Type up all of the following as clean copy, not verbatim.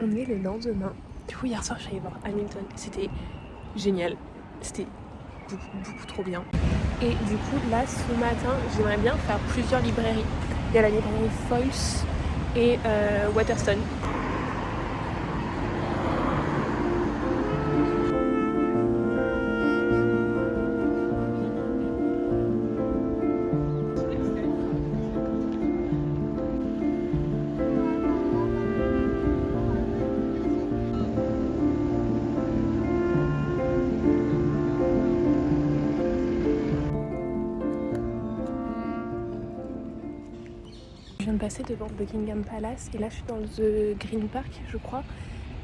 On est le lendemain. Du coup, hier soir, je suis allée voir Hamilton. C'était génial. C'était beaucoup trop bien. Et du coup, là, ce matin, j'aimerais bien faire plusieurs librairies. Il y a la librairie Foyles et Waterstone. Je viens de passer devant Buckingham Palace et là je suis dans The Green Park je crois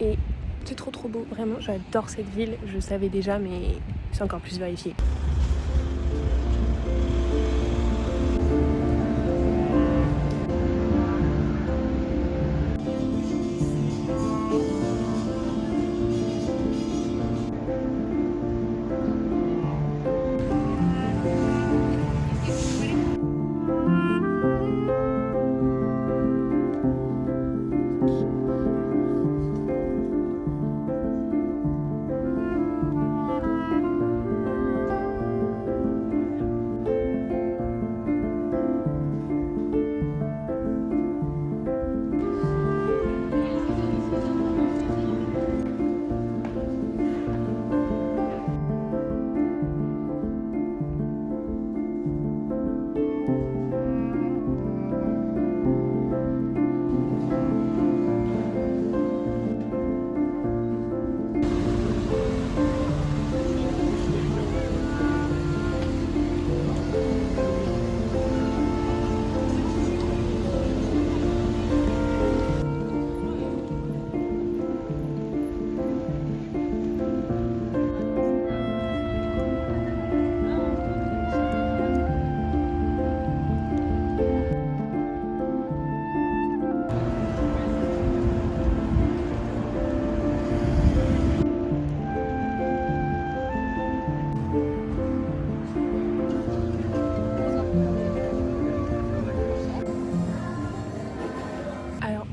et c'est trop beau, vraiment j'adore cette ville, je savais déjà mais c'est encore plus vérifié.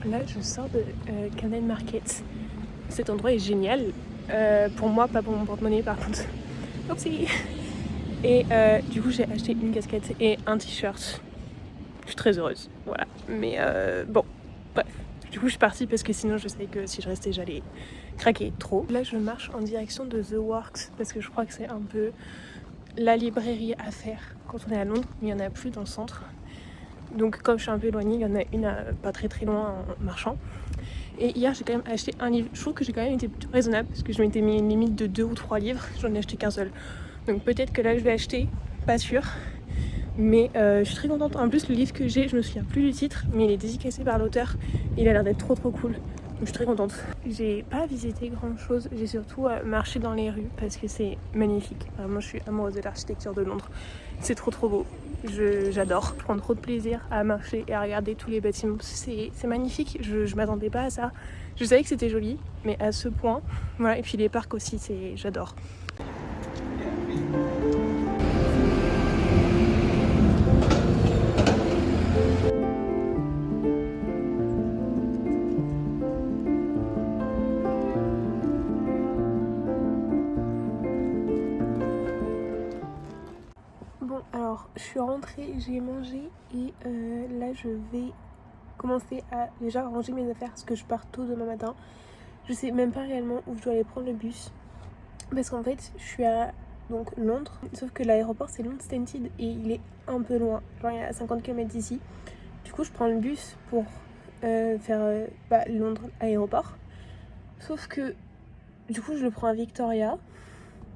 Là, je sors de Camden Market. Cet endroit est génial. Pour moi, pas pour mon porte-monnaie par contre. Oupsie. Et du coup, j'ai acheté une casquette et un t-shirt. Je suis très heureuse. Voilà. Mais bon, bref. Du coup, je suis partie parce que sinon, je savais que si je restais, j'allais craquer trop. Là, je marche en direction de The Works parce que je crois que c'est un peu la librairie à faire quand on est à Londres. Mais il n'y en a plus dans le centre. Donc comme je suis un peu éloignée, il y en a une pas très loin en marchant. Et hier j'ai quand même acheté un livre. Je trouve que j'ai quand même été plutôt raisonnable parce que je m'étais mis une limite de 2 ou 3 livres. J'en ai acheté qu'un seul. Donc peut-être que là je vais acheter, pas sûr. Mais je suis très contente. En plus le livre que j'ai, je me souviens plus du titre, mais il est dédicacé par l'auteur. Il a l'air d'être trop cool. Donc je suis très contente. J'ai pas visité grand chose, j'ai surtout marché dans les rues parce que c'est magnifique. Vraiment je suis amoureuse de l'architecture de Londres. C'est trop beau. J'adore. Je prends trop de plaisir à marcher et à regarder tous les bâtiments. C'est magnifique. Je m'attendais pas à ça. Je savais que c'était joli, mais à ce point. Voilà. Et puis les parcs aussi, j'adore. Bon, alors je suis rentrée, j'ai mangé et là je vais commencer à déjà ranger mes affaires parce que je pars tôt demain matin. Je sais même pas réellement où je dois aller prendre le bus parce qu'en fait je suis à donc Londres, sauf que l'aéroport c'est London Stansted et il est un peu loin, genre il est à 50 km d'ici. Du coup je prends le bus pour faire Londres aéroport, sauf que du coup je le prends à Victoria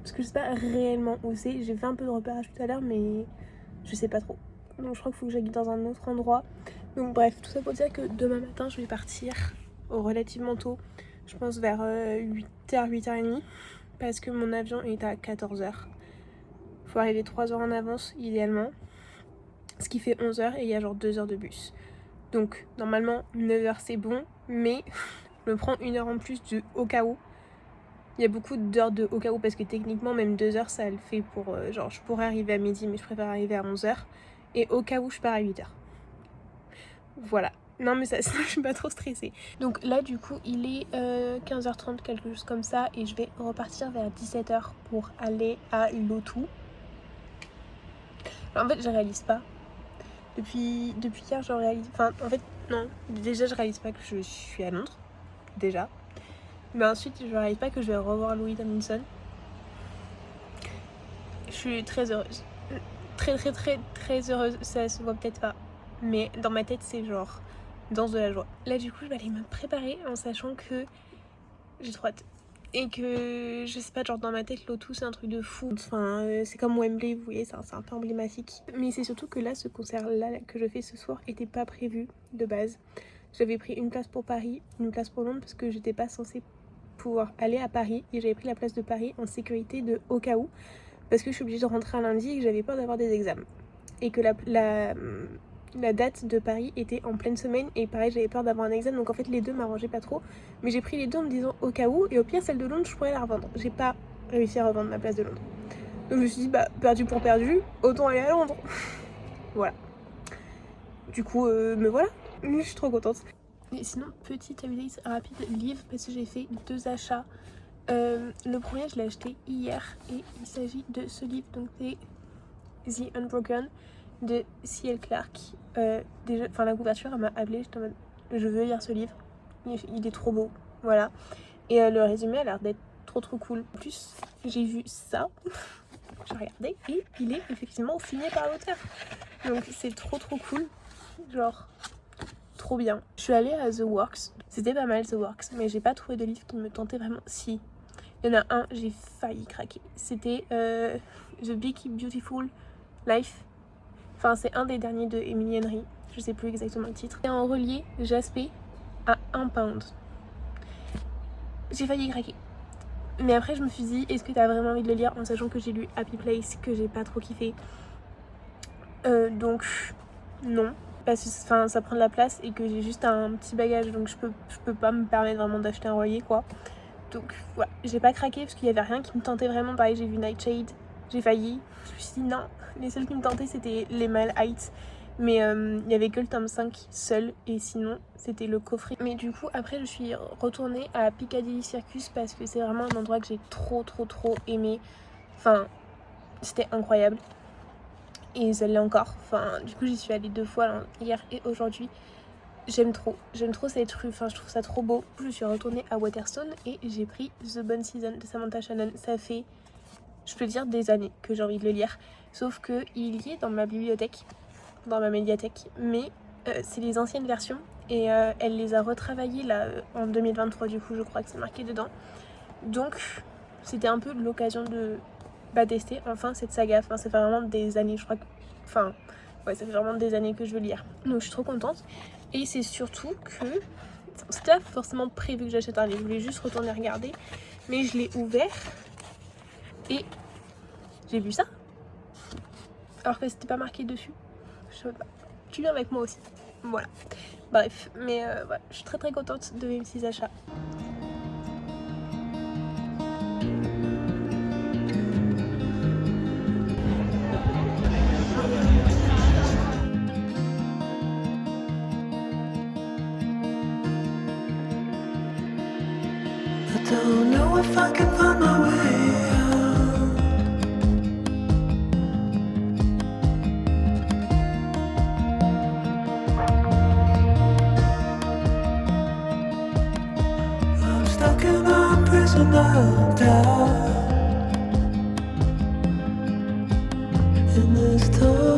parce que je sais pas réellement où c'est. J'ai fait un peu de repérage tout à l'heure mais je sais pas trop. Donc je crois qu'il faut que j'aille dans un autre endroit. Donc bref, tout ça pour dire que demain matin je vais partir relativement tôt. Je pense vers 8h, 8h30 parce que mon avion est à 14h. Faut arriver 3 heures en avance idéalement. Ce qui fait 11h et il y a genre 2 heures de bus. Donc normalement 9h c'est bon, mais je me prends 1 heure en plus au cas où. Il y a beaucoup d'heures de au cas où parce que techniquement même 2 heures ça le fait pour genre je pourrais arriver à midi mais je préfère arriver à 11h et au cas où je pars à 8h. Voilà. Non mais ça, je suis pas trop stressée. Donc là du coup il est 15h30, quelque chose comme ça, et je vais repartir vers 17h pour aller à l'O2. En fait je réalise pas. Depuis hier je réalise... Enfin en fait non, déjà je réalise pas que je suis à Londres, déjà. Mais ensuite je réalise pas que je vais revoir Louis Tomlinson. Je suis très heureuse. Très heureuse, ça se voit peut-être pas. Mais dans ma tête c'est genre... danse de la joie. Là du coup je vais aller me préparer en sachant que j'ai trop hâte. Et que je sais pas, genre dans ma tête l'O2 c'est un truc de fou. Enfin c'est comme Wembley, vous voyez, c'est un peu emblématique. Mais c'est surtout que là ce concert là que je fais ce soir était pas prévu de base. J'avais pris une place pour Paris, une place pour Londres parce que j'étais pas censée pouvoir aller à Paris. Et j'avais pris la place de Paris en sécurité de au cas où. Parce que je suis obligée de rentrer un lundi et que j'avais peur d'avoir des examens. Et que la date de Paris était en pleine semaine et pareil j'avais peur d'avoir un examen, donc en fait les deux m'arrangeaient pas trop, mais j'ai pris les deux en me disant au cas où, et au pire celle de Londres je pourrais la revendre. J'ai pas réussi à revendre ma place de Londres, donc je me suis dit bah perdu pour perdu, autant aller à Londres. Voilà, du coup me voilà, je suis trop contente. Et sinon petite update rapide livre parce que j'ai fait 2 achats. Le premier je l'ai acheté hier et il s'agit de ce livre, donc c'est The Unbroken de C.L. Clarke. Déjà, la couverture elle m'a appelée, j'étais en mode je veux lire ce livre, il est trop beau, voilà. Et le résumé a l'air d'être trop cool. En plus j'ai vu ça, j'ai regardé et il est effectivement signé par l'auteur, donc c'est trop cool, genre trop bien. Je suis allée à The Works, c'était pas mal The Works, mais j'ai pas trouvé de livre qui me tentait vraiment. Si, il y en a un, j'ai failli craquer, c'était The Big Beautiful Life. Enfin, c'est un des derniers de Emily Henry, je sais plus exactement le titre. C'est en relié Jaspé à 1 pound. J'ai failli craquer. Mais après, je me suis dit, est-ce que t'as vraiment envie de le lire en sachant que j'ai lu Happy Place, que j'ai pas trop kiffé. Donc, non. Parce que ça prend de la place et que j'ai juste un petit bagage, donc je peux pas me permettre vraiment d'acheter un relié, quoi. Donc, voilà. J'ai pas craqué parce qu'il y avait rien qui me tentait vraiment. Pareil, j'ai vu Nightshade, j'ai failli. Je me suis dit non, les seuls qui me tentaient c'était les Mile Heights, mais il y avait que le tome 5 seul et sinon c'était le coffret. Mais du coup après je suis retournée à Piccadilly Circus parce que c'est vraiment un endroit que j'ai trop aimé. Enfin c'était incroyable et ça l'est encore. Enfin du coup j'y suis allée 2 fois, hier et aujourd'hui. J'aime trop cette rue, enfin je trouve ça trop beau. Je suis retournée à Waterstone et j'ai pris The Bone Season de Samantha Shannon. Ça fait, je peux dire, des années que j'ai envie de le lire. Sauf qu'il y est dans ma bibliothèque, dans ma médiathèque. Mais c'est les anciennes versions et elle les a retravaillées là en 2023 du coup je crois que c'est marqué dedans. Donc c'était un peu l'occasion de tester enfin cette saga. Enfin ça fait vraiment des années, je crois que... Enfin ouais, ça fait vraiment des années que je veux lire. Donc je suis trop contente. Et c'est surtout que c'était pas forcément prévu que j'achète un livre, je voulais juste retourner regarder. Mais je l'ai ouvert et j'ai vu ça. Alors que c'était pas marqué dessus. Je sais pas. Tu viens avec moi aussi. Voilà. Bref, mais ouais, je suis très contente de mes petits achats. I don't know if I can find my way out. I'm stuck in a prison of doubt in this dark.